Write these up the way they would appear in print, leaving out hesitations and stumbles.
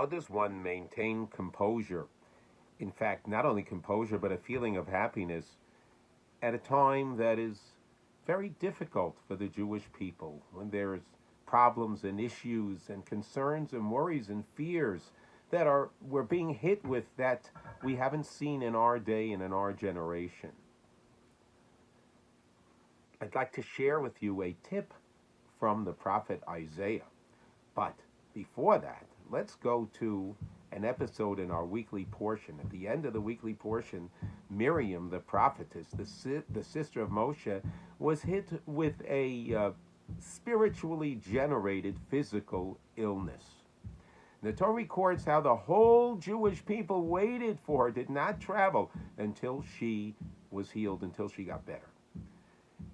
How does one maintain composure? In fact, not only composure, but a feeling of happiness at a time that is very difficult for the Jewish people, when there's problems and issues and concerns and worries and fears that we're being hit with that we haven't seen in our day and in our generation. I'd like to share with you a tip from the prophet Isaiah. But before that, let's go to an episode in our weekly portion. At the end of the weekly portion, Miriam, the prophetess, the sister of Moshe, was hit with a spiritually generated physical illness. The Torah records how the whole Jewish people waited for her, did not travel until she was healed, until she got better.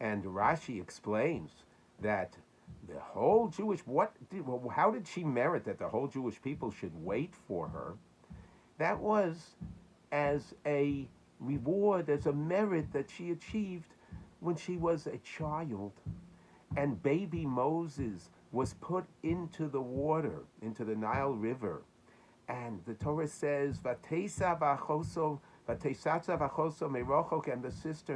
And Rashi explains that the whole Jewish, how did she merit that the whole Jewish people should wait for her? That was as a reward, as a merit that she achieved when she was a child. And baby Moses was put into the water, into the Nile River. And the Torah says, Vatesa v'achoso, Vatesatza v'achoso merochok, and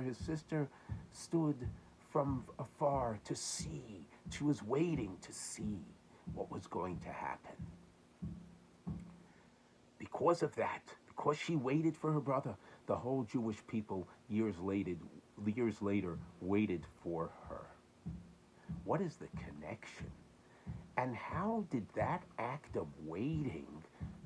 his sister stood from afar to see. She was waiting to see what was going to happen. Because of that, because she waited for her brother, the whole Jewish people years later waited for her. What is the connection? And how did that act of waiting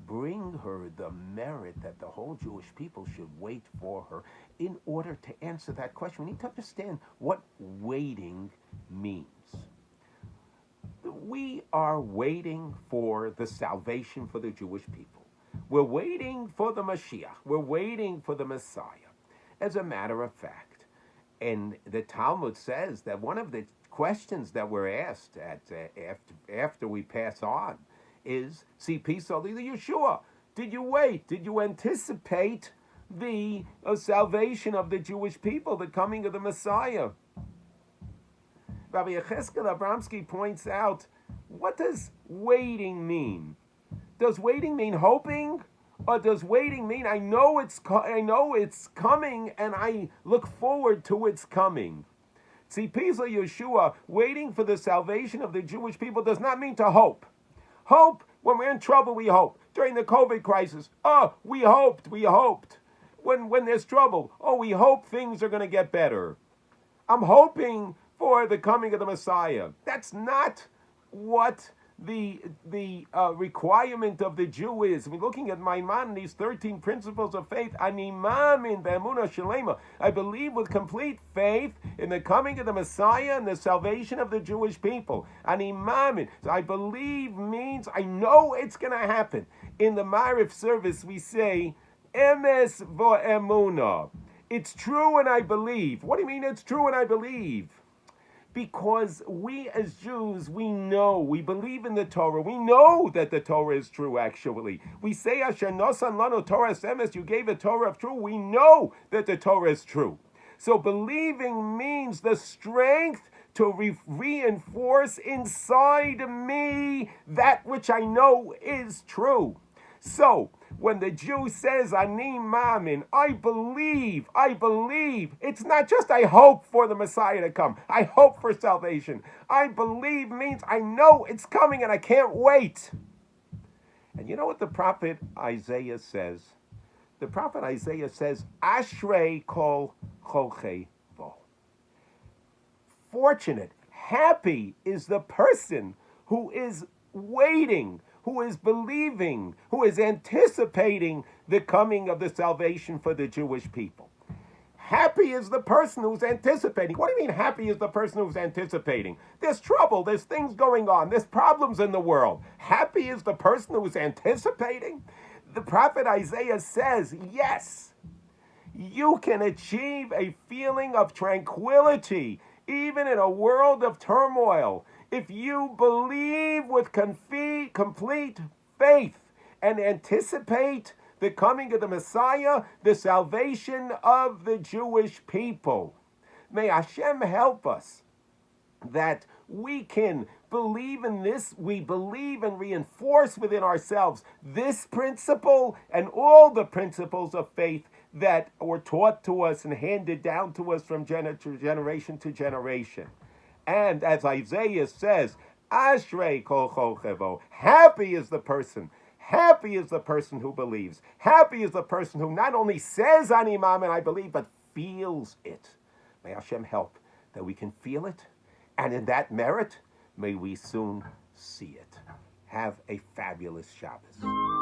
bring her the merit that the whole Jewish people should wait for her? In order to answer that question, we need to understand what waiting means. We are waiting for the salvation for the Jewish people. We're waiting for the Mashiach. We're waiting for the Messiah. As a matter of fact, and the Talmud says that one of the questions that we're asked after we pass on is, see, peace only the Yeshua. Did you wait? Did you anticipate the salvation of the Jewish people, the coming of the Messiah? Rabbi Yecheskel Abramsky points out, what does waiting mean? Does waiting mean hoping? Or does waiting mean I know it's coming and I look forward to its coming? See, Pisa Yeshua, waiting for the salvation of the Jewish people does not mean to hope. Hope, when we're in trouble, we hope. During the COVID crisis, we hoped. When there's trouble, we hope things are going to get better. I'm hoping for the coming of the Messiah. That's not what the requirement of the Jew is. We're looking at Maimonides' 13 principles of faith. Ani ma'amin be'emunah shelema. I believe with complete faith in the coming of the Messiah and the salvation of the Jewish people. Ani ma'amin. So I believe means I know it's going to happen. In the Ma'ariv service, we say, emes v'emunah. It's true and I believe. What do you mean it's true and I believe? Because we as Jews, we believe in the Torah. We know that the Torah is true, actually. We say, Asher nosan lanu Torah emes, you gave a Torah of true. We know that the Torah is true. So believing means the strength to reinforce inside me that which I know is true. So, when the Jew says, Ani ma'amin, I believe, it's not just I hope for the Messiah to come. I hope for salvation. I believe means I know it's coming and I can't wait. And you know what the prophet Isaiah says? The prophet Isaiah says, Ashrei kol cholchei vo. Fortunate, happy is the person who is waiting, who is believing, who is anticipating the coming of the salvation for the Jewish people. Happy is the person who's anticipating. What do you mean happy is the person who's anticipating? There's trouble, there's things going on, there's problems in the world. Happy is the person who's anticipating? The prophet Isaiah says, yes, you can achieve a feeling of tranquility, even in a world of turmoil, if you believe with complete faith and anticipate the coming of the Messiah, the salvation of the Jewish people. May Hashem help us that we can believe in this. We believe and reinforce within ourselves this principle and all the principles of faith that were taught to us and handed down to us from generation to generation. And as Isaiah says, Ashrei kol chochevo, happy is the person. Happy is the person who believes. Happy is the person who not only says Ani Mamin, I believe, but feels it. May Hashem help that we can feel it, and in that merit, may we soon see it. Have a fabulous Shabbos.